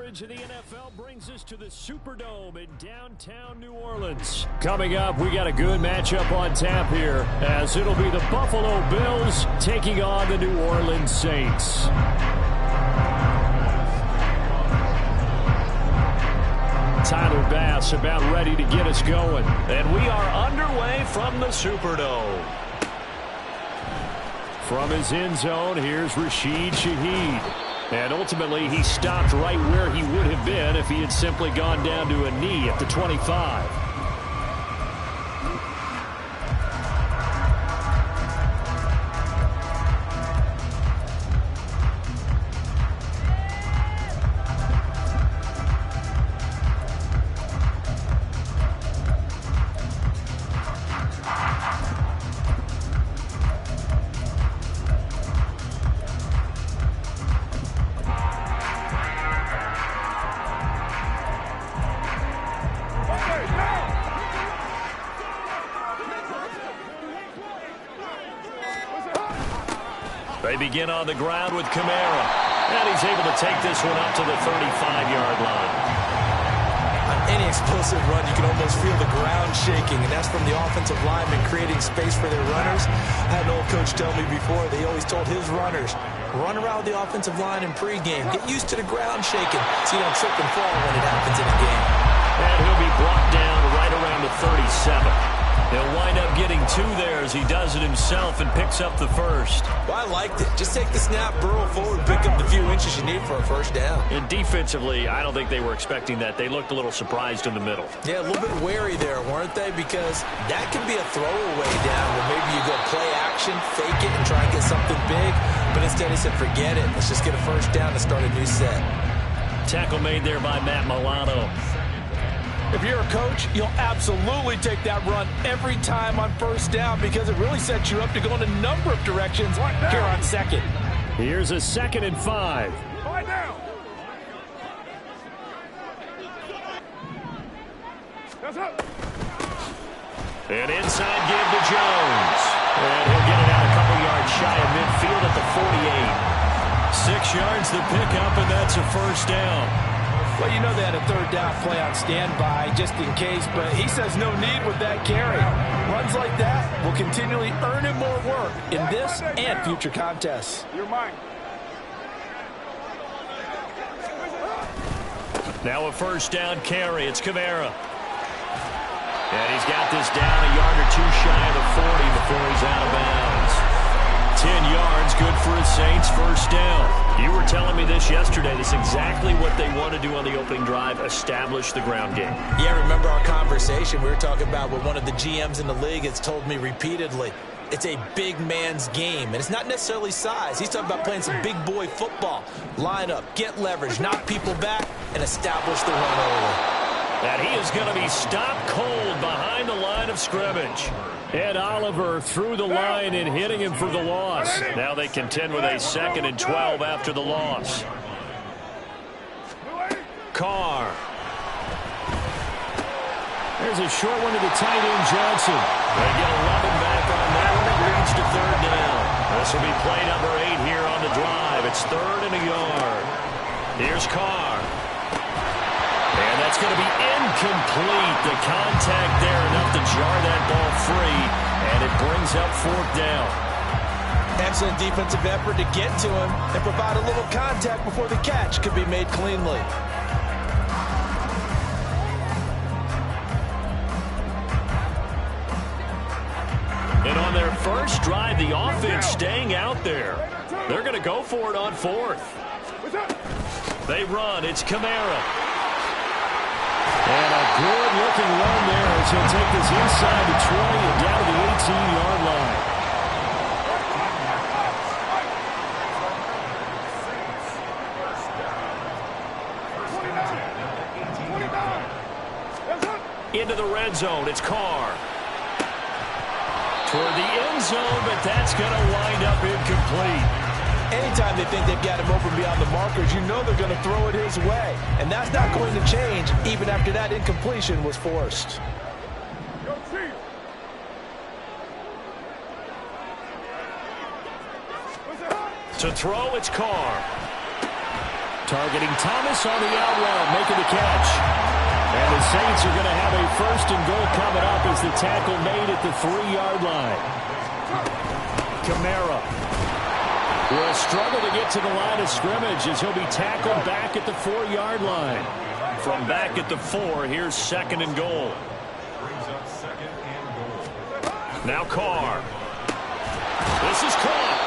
coverage of the NFL brings us to the Superdome in downtown New Orleans. Coming up, we got a good matchup on tap here, as it'll be the Buffalo Bills taking on the New Orleans Saints. Tyler Bass about ready to get us going. And we are underway from the Superdome. From his end zone, here's Rashid Shaheed. And ultimately, he stopped right where he would have been if he had simply gone down to a knee at the 25. They begin on the ground with Kamara. And he's able to take this one up to the 35-yard line. On any explosive run, you can almost feel the ground shaking, and that's from the offensive linemen creating space for their runners. I had an old coach tell me before, they always told his runners, run around the offensive line in pregame. Get used to the ground shaking so you don't trip and fall when it happens in a game. And he'll be brought down right around the 37. He'll wind up getting two there as he does it himself and picks up the first. Well, I liked it. Just take the snap, burrow forward, pick up the few inches you need for a first down. And defensively, I don't think they were expecting that. They looked a little surprised in the middle. Yeah, a little bit wary there, weren't they? Because that can be a throwaway down where maybe you go play action, fake it, and try and get something big. But instead he said, forget it. Let's just get a first down and start a new set. Tackle made there by Matt Milano. If you're a coach, you'll absolutely take that run every time on first down because it really sets you up to go in a number of directions here on second. Here's a 2nd and 5. And inside give to Jones. And he'll get it out a couple yards shy of midfield at the 48. 6 yards the pickup, and that's a first down. Well, you know they had a third down play on standby just in case, but he says no need with that carry. Runs like that will continually earn him more work in this and future contests. You're mine. Now a first down carry. It's Kamara. And he's got this down a yard or two shy of the 40 before he's out of bounds. 10 yards, good for a Saints first down. You were telling me this yesterday. This is exactly what they want to do on the opening drive, establish the ground game. Yeah, remember our conversation? We were talking about what one of the GMs in the league has told me repeatedly. It's a big man's game, and it's not necessarily size. He's talking about playing some big boy football. Line up, get leverage, knock people back, and establish the run early. And he is going to be stopped cold behind the line of scrimmage. Ed Oliver through the line and hitting him for the loss. Now they contend with a 2nd and 12 after the loss. Carr. There's a short one to the tight end, Johnson. They get 11 back on that one. It leads to 3rd down. This will be play number 8 here on the drive. It's 3rd and a yard. Here's Carr. And that's going to be incomplete. The contact there enough to jar that ball free, and it brings up 4th down. Excellent defensive effort to get to him and provide a little contact before the catch could be made cleanly. And on their first drive, the offense staying out there. They're going to go for it on 4th. They run. It's Kamara. And a good-looking run there as he'll take this inside the 20 and down to the 18-yard line. Into the red zone. It's Carr. Toward the end zone, but that's going to wind up incomplete. Anytime they think they've got him over beyond the markers, you know they're going to throw it his way. And that's not going to change even after that incompletion was forced. To throw, it's Carr. Targeting Thomas on the out route, making the catch. And the Saints are going to have a 1st and goal coming up as the tackle made at the 3-yard line. Kamara will struggle to get to the line of scrimmage as he'll be tackled back at the 4-yard line. From back at the 4, here's 2nd and goal. Now Carr. This is caught.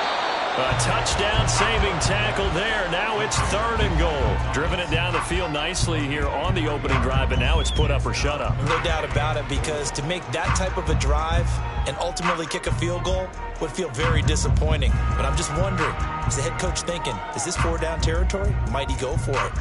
A touchdown-saving tackle there. Now it's 3rd and goal. Driven it down the field nicely here on the opening drive, but now it's put up or shut up. No doubt about it, because to make that type of a drive and ultimately kick a field goal would feel very disappointing. But I'm just wondering, is the head coach thinking, is this 4-down territory? Might he go for it?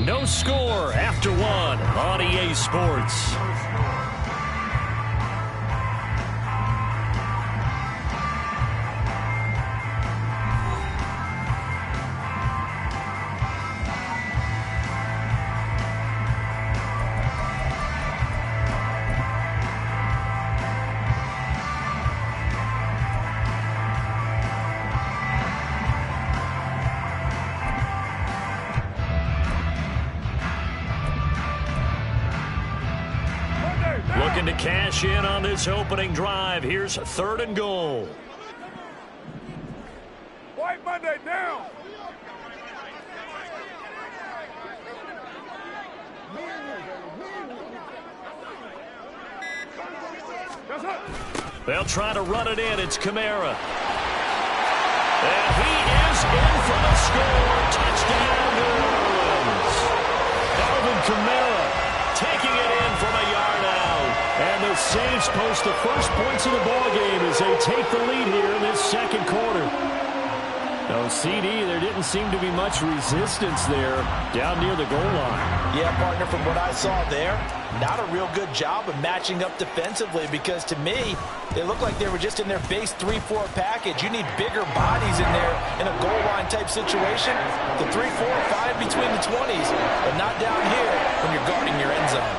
No score after 1 on EA Sports. Looking to cash in on this opening drive. Here's 3rd and goal. White Monday down. They'll try to run it in. It's Kamara. And he is in for the score. Touchdown, New Orleans. Alvin Kamara taking it in from a yard out. And the Saints post the first points of the ballgame as they take the lead here in this 2nd quarter. No, CD, there didn't seem to be much resistance there down near the goal line. Yeah, partner, from what I saw there, not a real good job of matching up defensively, because to me, they looked like they were just in their base 3-4 package. You need bigger bodies in there in a goal line type situation. The 3-4 fine between the 20s, but not down here when you're guarding your end zone.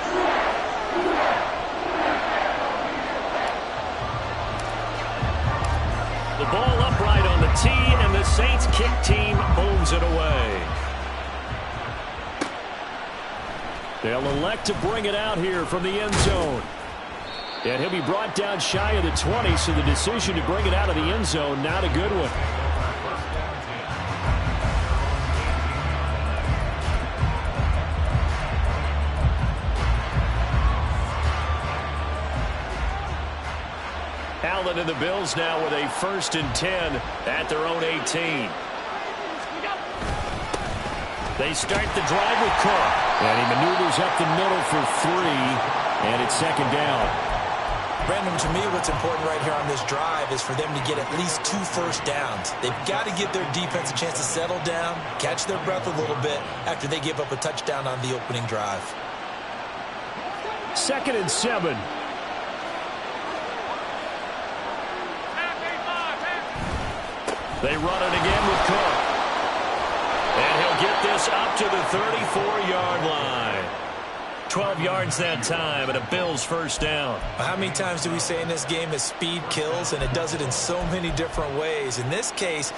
The ball upright on the tee, and the Saints kick team moves it away. They'll elect to bring it out here from the end zone. And he'll be brought down shy of the 20, so the decision to bring it out of the end zone, not a good one. Allen and the Bills now with a 1st and 10 at their own 18. They start the drive with Cook. And he maneuvers up the middle for 3, and it's 2nd down. Brandon, to me, what's important right here on this drive is for them to get at least 2 first downs. They've got to give their defense a chance to settle down, catch their breath a little bit after they give up a touchdown on the opening drive. 2nd and 7. They run it again with Cook. And he'll get this up to the 34-yard line. 12 yards that time, and a Bills 1st down. How many times do we say in this game that speed kills, and it does it in so many different ways? In this case,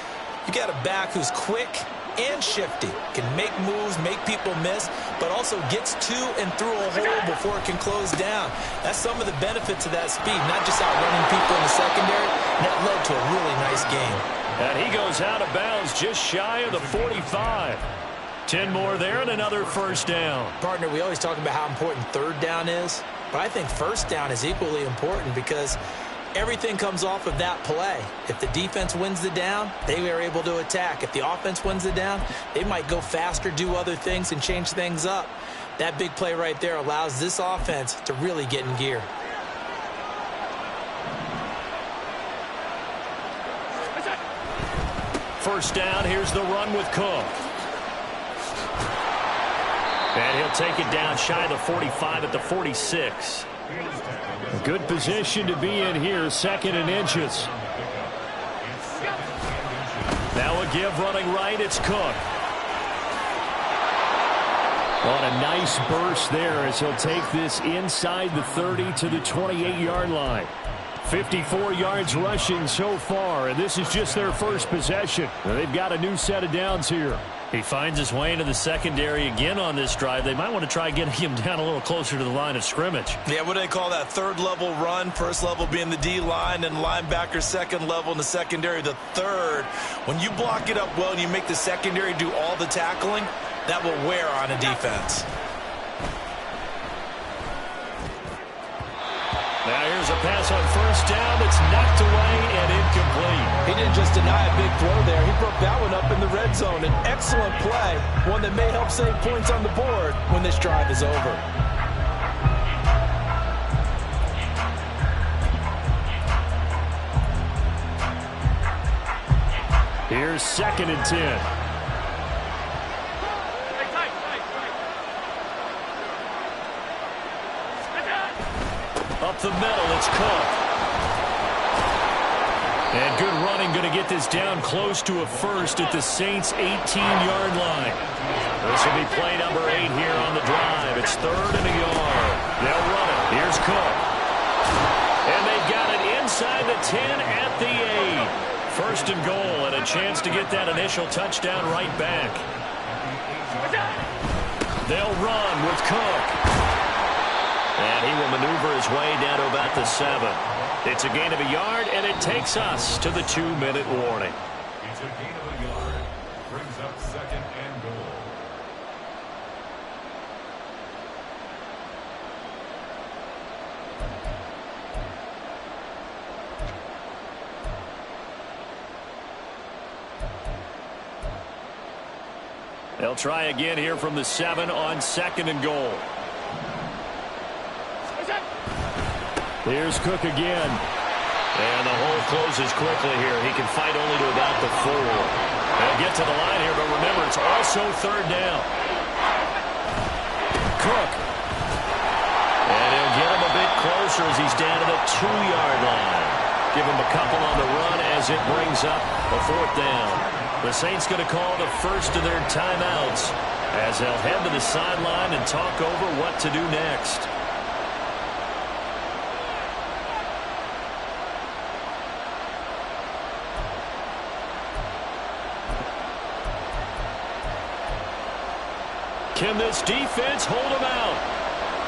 you got a back who's quick and shifty, can make moves, make people miss, but also gets to and through a hole before it can close down. That's some of the benefits of that speed, not just outrunning people in the secondary. And that led to a really nice game. And he goes out of bounds just shy of the 45. 10 more there and another 1st down. Partner, we always talk about how important 3rd down is, but I think 1st down is equally important because everything comes off of that play. If the defense wins the down, they are able to attack. If the offense wins the down, they might go faster, do other things, and change things up. That big play right there allows this offense to really get in gear. First down, here's the run with Cook. And he'll take it down shy of the 45 at the 46. A good position to be in here, 2nd and inches. Now a give running right, it's Cook. On a nice burst there as he'll take this inside the 30 to the 28-yard line. 54 yards rushing so far, and this is just their first possession. They've got a new set of downs here. He finds his way into the secondary again on this drive. They might want to try getting him down a little closer to the line of scrimmage. Yeah, what do they call that? Third level run, first level being the D-line, and linebacker second level in the secondary, the third. When you block it up well and you make the secondary do all the tackling, that will wear on a defense. Now here's a pass on first down that's knocked away and incomplete. He didn't just deny a big throw there. He broke that one up in the red zone. An excellent play, one that may help save points on the board when this drive is over. Here's 2nd and 10. Up the middle, it's Cook. And good running, going to get this down close to a first at the Saints' 18-yard line. This will be play number 8 here on the drive. It's 3rd and a yard. They'll run it. Here's Cook. And they've got it inside the 10 at the 8. 1st and goal, and a chance to get that initial touchdown right back. They'll run with Cook. And he will maneuver his way down to about the 7. It's a gain of a yard, and it takes us to the 2-minute warning. It's a gain of a yard. Brings up 2nd and goal. They'll try again here from the 7 on 2nd and goal. Here's Cook again. And the hole closes quickly here. He can fight only to about the 4. They'll get to the line here, but remember, it's also 3rd down. Cook. And he'll get him a bit closer as he's down to the 2-yard line. Give him a couple on the run as it brings up a 4th down. The Saints going to call the first of their timeouts as they'll head to the sideline and talk over what to do next. Can this defense hold him out?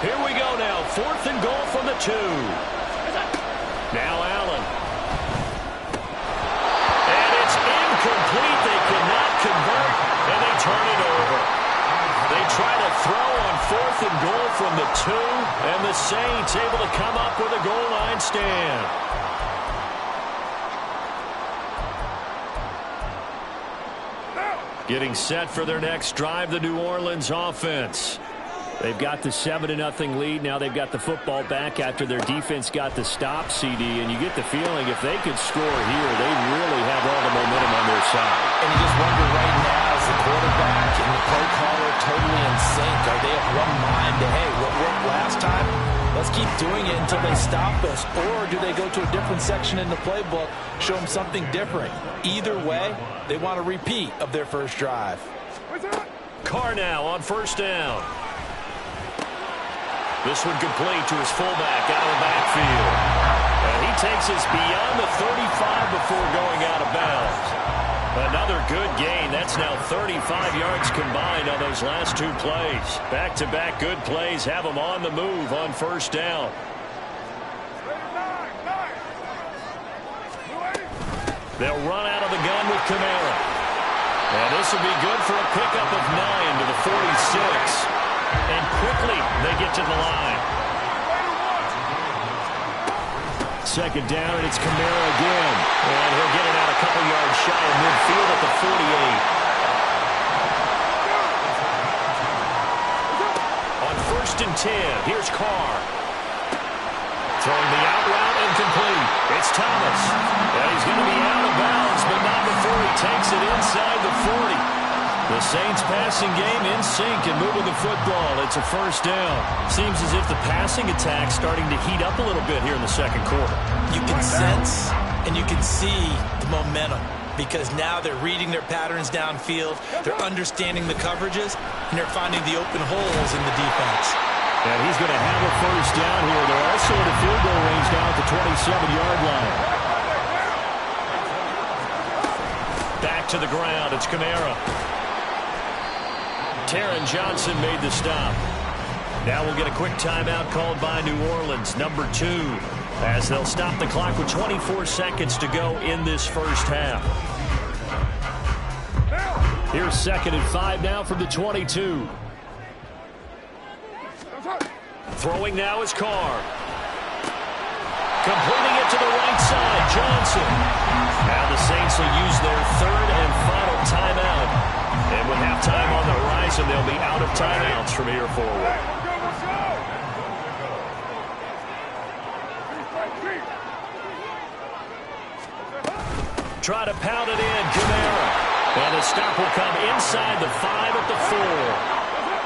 Here we go now. 4th and goal from the 2. Now Allen. And it's incomplete. They cannot convert, and they turn it over. They try to throw on 4th and goal from the 2, and the Saints able to come up with a goal line stand. Getting set for their next drive, the New Orleans offense. They've got the 7-0 lead. Now they've got the football back after their defense got the stop, CD. And you get the feeling if they could score here, they really have all the momentum on their side. And you just wonder right now, is the quarterback and the play caller totally in sync? Are they of one mind to, hey, what worked last time? Let's keep doing it until they stop us. Or do they go to a different section in the playbook, show them something different? Either way, they want a repeat of their first drive. Carr now on 1st down. This one complete to his fullback out of the backfield. And he takes us beyond the 35 before going out of bounds. Another good gain. That's now 35 yards combined on those last 2 plays. Back-to-back good plays have them on the move on 1st down. They'll run out of the gun with Kamara. And this will be good for a pickup of 9 to the 46. And quickly they get to the line. 2nd down, and it's Kamara again. And he'll get it out a couple yards shy of midfield at the 48. On 1st and 10, here's Carr. Throwing the out route incomplete. It's Thomas. And he's going to be out of bounds, but not before he takes it inside the 40. The Saints passing game in sync and moving the football. It's a 1st down. Seems as if the passing attack's starting to heat up a little bit here in the 2nd quarter. You can sense and you can see the momentum. because now they're reading their patterns downfield, they're understanding the coverages, and they're finding the open holes in the defense. And he's going to have a first down here. They're also in a field goal range now at the 27-yard line. Back to the ground. It's Kamara. Taron Johnson made the stop. Now we'll get a quick timeout called by New Orleans, number 2, as they'll stop the clock with 24 seconds to go in this first half. Here's 2nd and 5 now from the 22. Throwing now is Carr. Completing it to the right side, Johnson. Now the Saints will use their 3rd and final timeout. And with halftime on the horizon, they'll be out of timeouts from here forward. Try to pound it in, Kamara. And the stop will come inside the 5 at the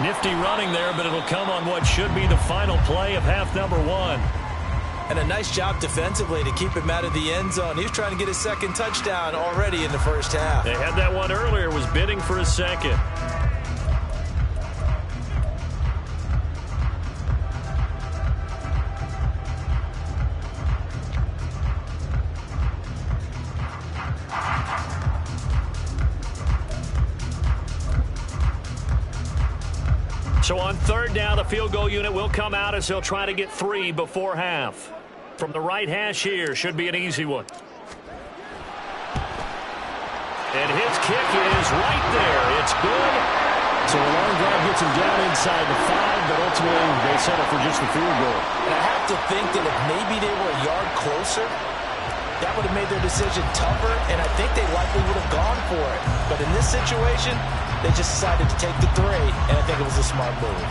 4. Nifty running there, but it'll come on what should be the final play of half number 1. And a nice job defensively to keep him out of the end zone. He's trying to get his 2nd touchdown already in the first half. They had that one earlier, was bidding for a 2nd. So on 3rd down, the field goal unit will come out as they'll try to get 3 before half. From the right hash here, should be an easy one. And his kick is right there. It's good. So a long drive gets him down inside the 5, but ultimately they settle for just the field goal. And I have to think that if maybe they were a yard closer, that would have made their decision tougher, and I think they likely would have gone for it. But in this situation, they just decided to take the 3, and I think it was a smart move.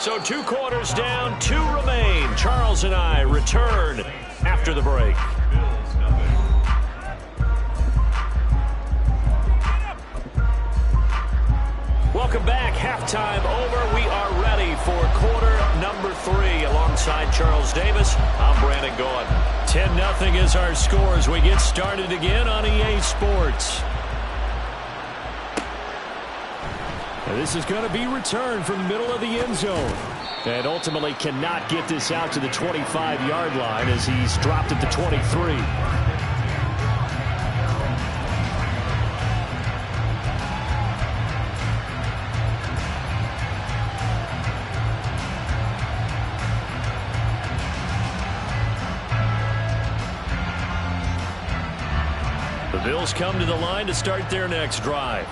So 2 quarters down, 2 remain. Charles and I return after the break. Welcome back. Halftime over. We are ready for quarter number 3. Alongside Charles Davis, I'm Brandon Gaudin. 10-0 is our score as we get started again on EA Sports. Now this is going to be returned from the middle of the end zone. And ultimately cannot get this out to the 25-yard line as he's dropped at the 23. The Bills come to the line to start their next drive.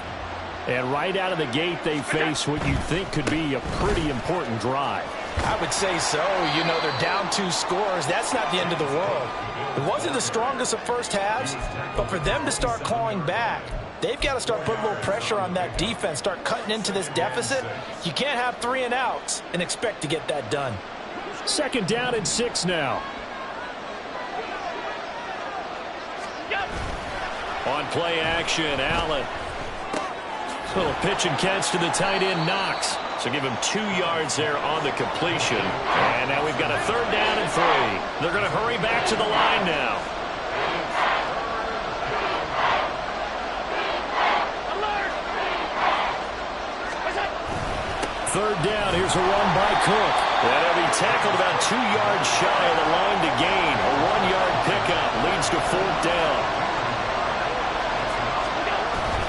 And right out of the gate, they face what you think could be a pretty important drive. I would say so. You know, they're down 2 scores. That's not the end of the world. It wasn't the strongest of first halves, but for them to start clawing back, they've got to start putting a little pressure on that defense, start cutting into this deficit. You can't have 3 and outs and expect to get that done. 2nd down and 6 now. On play action, Allen. Little pitch and catch to the tight end, Knox. So give him 2 yards there on the completion. And now we've got a 3rd down and 3. They're going to hurry back to the line now. Third down, here's a run by Cook. And he'll be tackled about 2 yards shy of the line to gain. A 1-yard pickup leads to 4th down.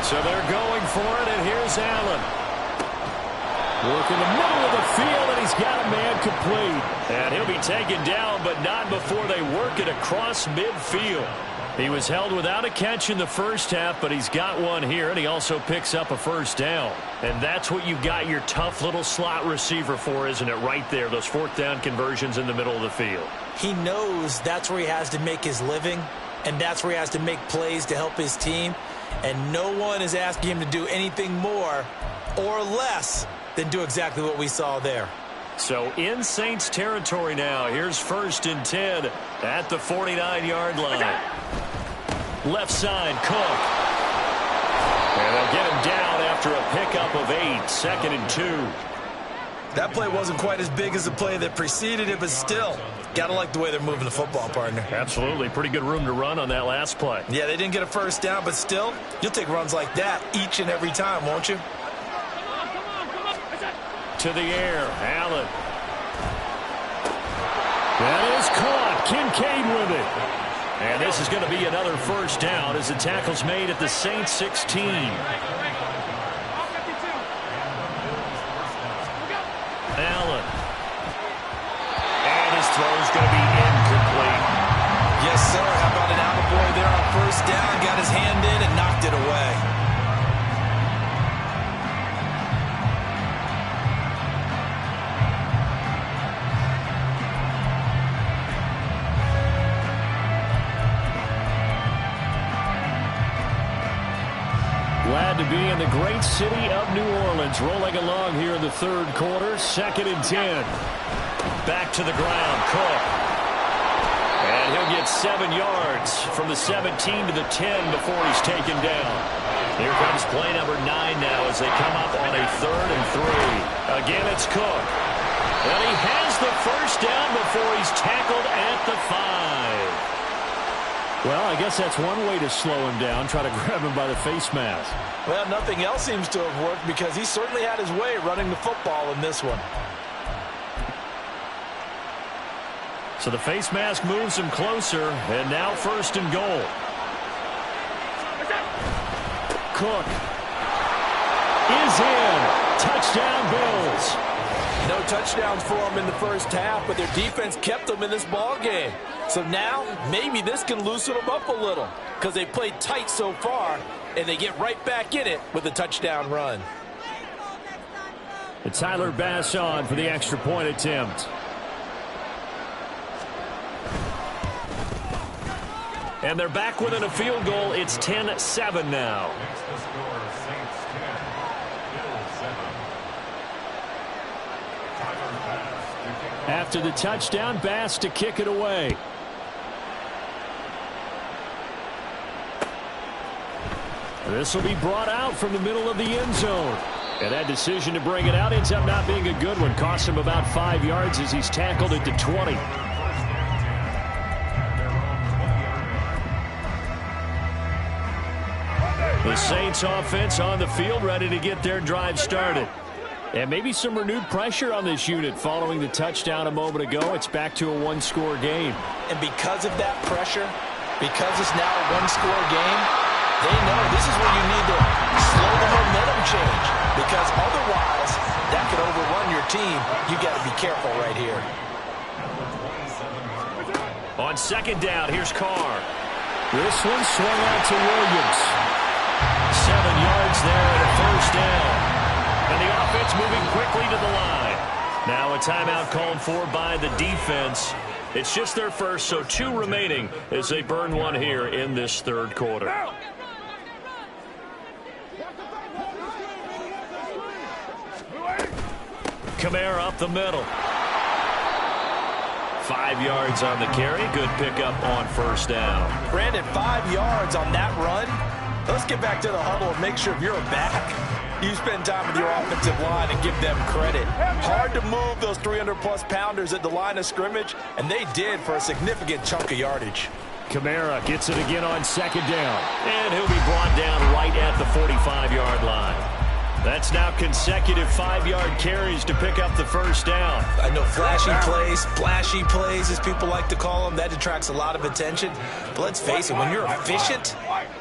So they're going for it, and here's Allen. Work in the middle of the field, and he's got a man complete. And he'll be taken down, but not before they work it across midfield. He was held without a catch in the first half, but he's got one here, and he also picks up a 1st down. And that's what you've got your tough little slot receiver for, isn't it? Right there, those 4th down conversions in the middle of the field. He knows that's where he has to make his living, and that's where he has to make plays to help his team. And no one is asking him to do anything more or less than do exactly what we saw there. So in Saints territory now. Here's 1st and 10 at the 49-yard line. Left side, Cook. And they'll get him down after a pickup of 8, 2nd and 2. That play wasn't quite as big as the play that preceded it, but still, got to like the way they're moving the football, partner. Absolutely. Pretty good room to run on that last play. Yeah, they didn't get a first down, but still, you'll take runs like that each and every time, won't you? To the air, Allen. That is caught. Kincaid with it. And this is going to be another first down as the tackle's made at the Saints 16. Allen. And his throw's going to be incomplete. Yes, sir. How about an attaboy there on first down? Got his hand in and knocked it away. Glad to be in the great city of New Orleans, rolling along here in the third quarter, 2nd and 10. Back to the ground, Cook. And he'll get 7 yards from the 17 to the 10 before he's taken down. Here comes play number 9 now as they come up on a 3rd and 3. Again, it's Cook. And he has the first down before he's tackled at the 5. Well, I guess that's one way to slow him down, try to grab him by the face mask. Well, nothing else seems to have worked because he certainly had his way running the football in this one. So the face mask moves him closer, and now 1st and goal. Cook is in. Touchdown, Bills. No touchdowns for them in the first half, but their defense kept them in this ball game. So now, maybe this can loosen them up a little because they played tight so far, and they get right back in it with a touchdown run. And Tyler Bass on for the extra point attempt. And they're back within a field goal. It's 10-7 now. The score, Saints 10, Bills 7. Tyler Bass to kick off. After the touchdown, Bass to kick it away. This will be brought out from the middle of the end zone. And that decision to bring it out ends up not being a good one. Cost him about 5 yards as he's tackled at the 20. The Saints offense on the field ready to get their drive started. And maybe some renewed pressure on this unit following the touchdown a moment ago. It's back to a one-score game. And because of that pressure, because it's now a one-score game, they know this is where you need to slow the momentum change because otherwise that could overrun your team. You got to be careful right here. On 2nd down, here's Carr. This one swung out to Williams. 7 yards there and a first down. And the offense moving quickly to the line. Now a timeout called for by the defense. It's just their first, so 2 remaining as they burn one here in this third quarter. Kamara up the middle. 5 yards on the carry. Good pickup on first down. Brandon, 5 yards on that run. Let's get back to the huddle and make sure if you're a back, you spend time with your offensive line and give them credit. Hard to move those 300-plus pounders at the line of scrimmage, and they did for a significant chunk of yardage. Kamara gets it again on 2nd down. And he'll be brought down right at the 45-yard line. That's now consecutive 5-yard carries to pick up the first down. I know flashy plays, as people like to call them, that attracts a lot of attention. But let's face it, when you're efficient,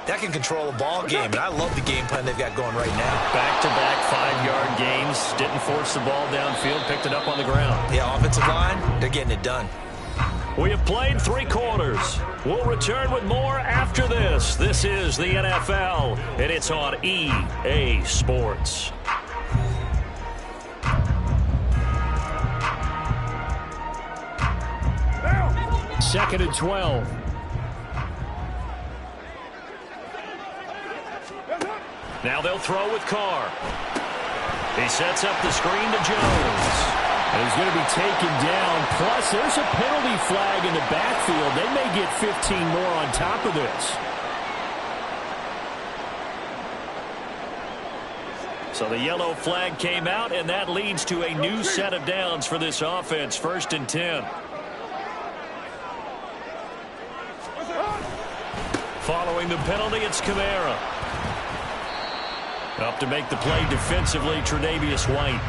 that can control a ball game. And I love the game plan they've got going right now. Back-to-back 5-yard gains. Didn't force the ball downfield, picked it up on the ground. Yeah, offensive line, they're getting it done. We have played 3 quarters. We'll return with more after this. This is the NFL, and it's on EA Sports. Second and 12. Now they'll throw with Carr. He sets up the screen to Jones. And he's going to be taken down. Plus, there's a penalty flag in the backfield. They may get 15 more on top of this. So the yellow flag came out, and that leads to a new set of downs for this offense. 1st and 10. Following the penalty, it's Kamara. Up to make the play defensively, Tre'Davious White.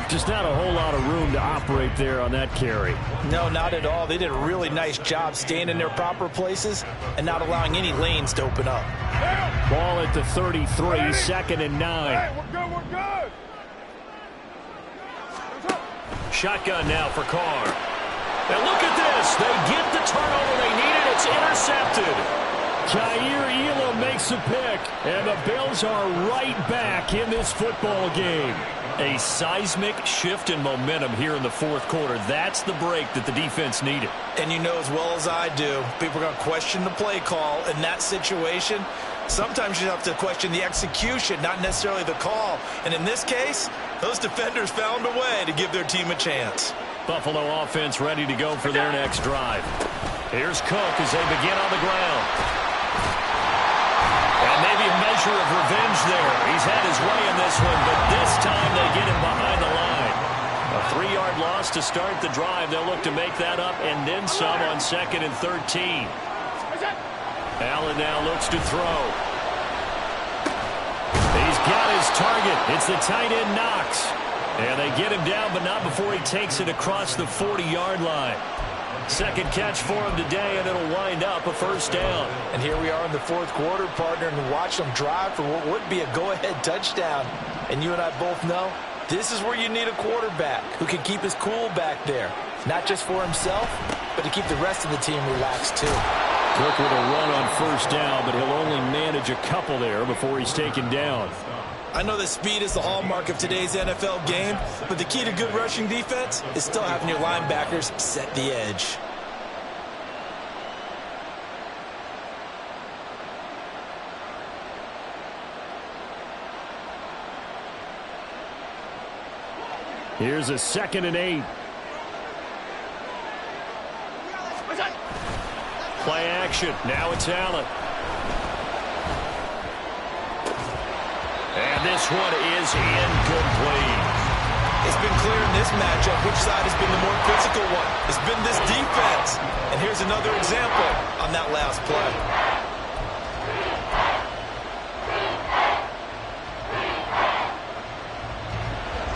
Just not a whole lot of room to operate there on that carry. No, not at all. They did a really nice job staying in their proper places and not allowing any lanes to open up. Ball at the 33, 2nd and 9. Hey, we're good. Shotgun now for Carr. And look at this. They get the turnover they needed. It's intercepted. Jair Elam makes a pick, and the Bills are right back in this football game. A seismic shift in momentum here in the 4th quarter. That's the break that the defense needed. And you know as well as I do, people are going to question the play call in that situation. Sometimes you have to question the execution, not necessarily the call. And in this case, those defenders found a way to give their team a chance. Buffalo offense ready to go for their next drive. Here's Cook as they begin on the ground. And maybe a measure of revenge there. He's had his way in this one, but this time they get him behind the line. A 3-yard loss to start the drive. They'll look to make that up and then some on 2nd and 13. Allen now looks to throw. He's got his target. It's the tight end Knox. And they get him down, but not before he takes it across the 40-yard line. 2nd catch for him today, and it'll wind up a 1st down. And here we are in the 4th quarter, partner, and watch them drive for what would be a go-ahead touchdown. And you and I both know this is where you need a quarterback who can keep his cool back there. Not just for himself, but to keep the rest of the team relaxed too. Cook with a run on 1st down, but he'll only manage a couple there before he's taken down. I know that speed is the hallmark of today's NFL game, but the key to good rushing defense is still having your linebackers set the edge. Here's a 2nd and 8. Play action. Now it's Allen. And this one is incomplete. It's been clear in this matchup which side has been the more physical one. It's been this defense. And here's another example on that last play.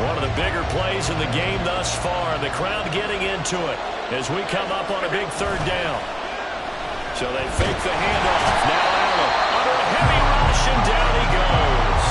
One of the bigger plays in the game thus far. The crowd getting into it as we come up on a big 3rd down. So they fake the handoff. Now Allen under a heavy rush, and down he goes.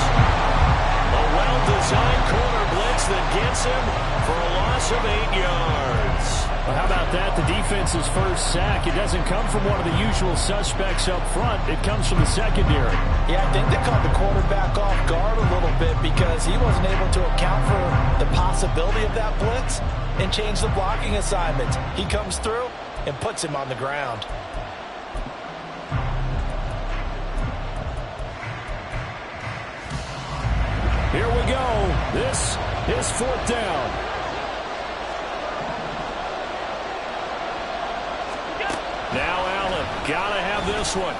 A well-designed corner blitz that gets him for a loss of 8 yards. Well, how about that? The defense's first sack. It doesn't come from one of the usual suspects up front. It comes from the secondary. Yeah, I think they caught the quarterback off guard a little bit because he wasn't able to account for the possibility of that blitz and change the blocking assignment. He comes through and puts him on the ground. Here we go. This is 4th down. Now Allen, gotta have this one.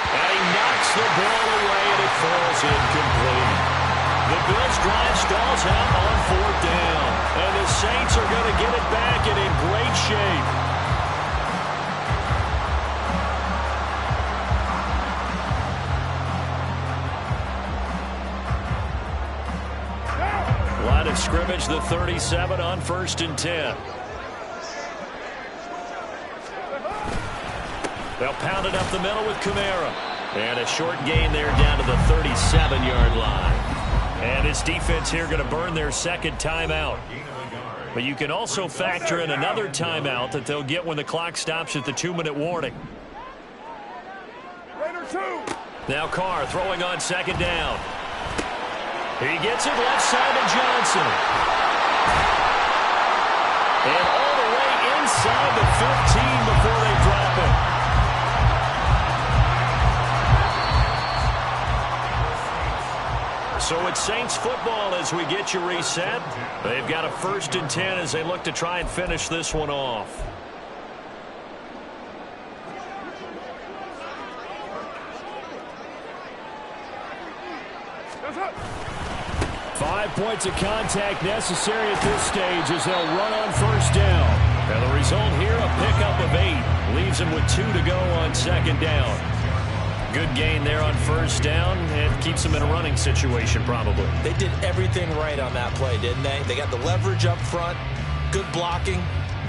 And he knocks the ball away, and it falls incomplete. The Bills drive stalls out on 4th down. And the Saints are going to get it back and in great shape. Line of scrimmage, the 37 on 1st and 10. They'll pound it up the middle with Kamara. And a short gain there down to the 37-yard line. And this defense here going to burn their 2nd timeout. But you can also factor in another timeout that they'll get when the clock stops at the 2-minute warning. Now Carr throwing on 2nd down. He gets it left side to Johnson. And all the way inside the 15 before they drop it. So it's Saints football as we get you reset. They've got a 1st and 10 as they look to try and finish this one off. 5 points of contact necessary at this stage as they'll run on first down. And the result here, a pickup of 8. Leaves them with 2 to go on second down. Good gain there on first down and keeps them in a running situation probably. They did everything right on that play, didn't they? They got the leverage up front, good blocking,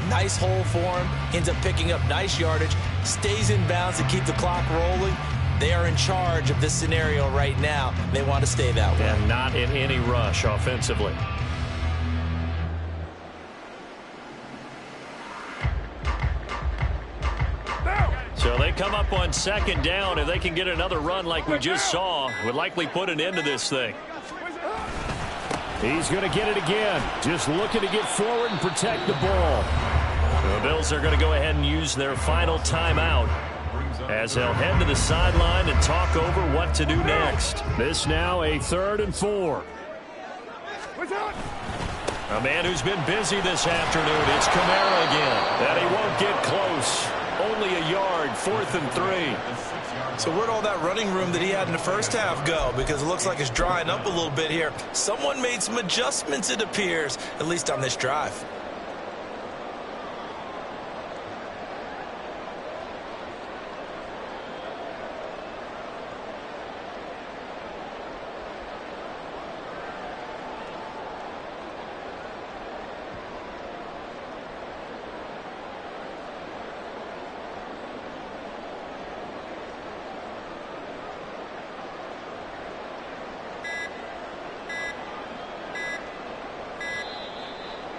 nice hole for him, ends up picking up nice yardage, stays in bounds to keep the clock rolling. They are in charge of this scenario right now. They want to stay that way. And not in any rush offensively. So they come up on second down. If they can get another run like we just saw, would likely put an end to this thing. He's going to get it again. Just looking to get forward and protect the ball. The Bills are going to go ahead and use their final timeout as they'll head to the sideline and talk over what to do next. This now a 3rd and 4. A man who's been busy this afternoon. It's Kamara again. And he won't get close. Only a yard, 4th and 3. So where'd all that running room that he had in the first half go? Because it looks like it's drying up a little bit here. Someone made some adjustments, it appears, at least on this drive.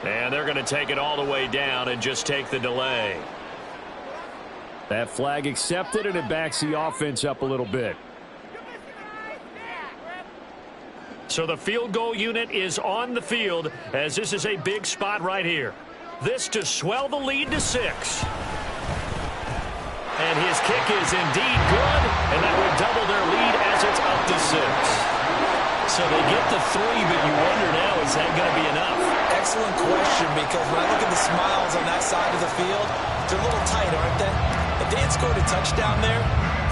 And they're going to take it all the way down and just take the delay. That flag accepted, and it backs the offense up a little bit. So the field goal unit is on the field as this is a big spot right here. This to swell the lead to 6. And his kick is indeed good, and that would double their lead as it's up to 6. So they get the 3, but you wonder now, is that going to be enough? Excellent question, because when I look at the smiles on that side of the field, they're a little tight, aren't they? If they had scored a touchdown there,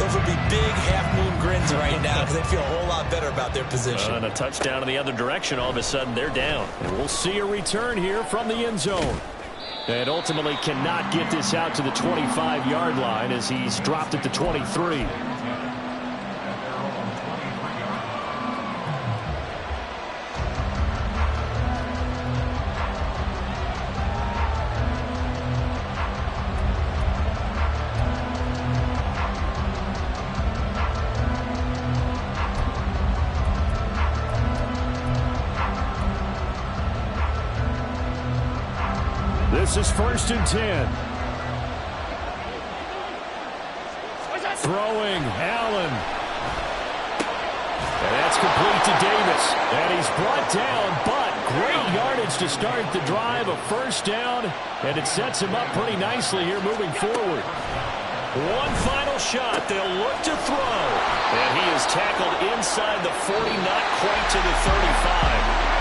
those would be big half-moon grins right now because they feel a whole lot better about their position. And a touchdown in the other direction, all of a sudden they're down. And we'll see a return here from the end zone. And ultimately cannot get this out to the 25-yard line as he's dropped at the 23. This is 1st and 10. Throwing, Allen. And that's complete to Davis. And he's brought down, but great yardage to start the drive. A first down, and it sets him up pretty nicely here moving forward. One final shot. They'll look to throw. And he is tackled inside the 40, not quite to the 35.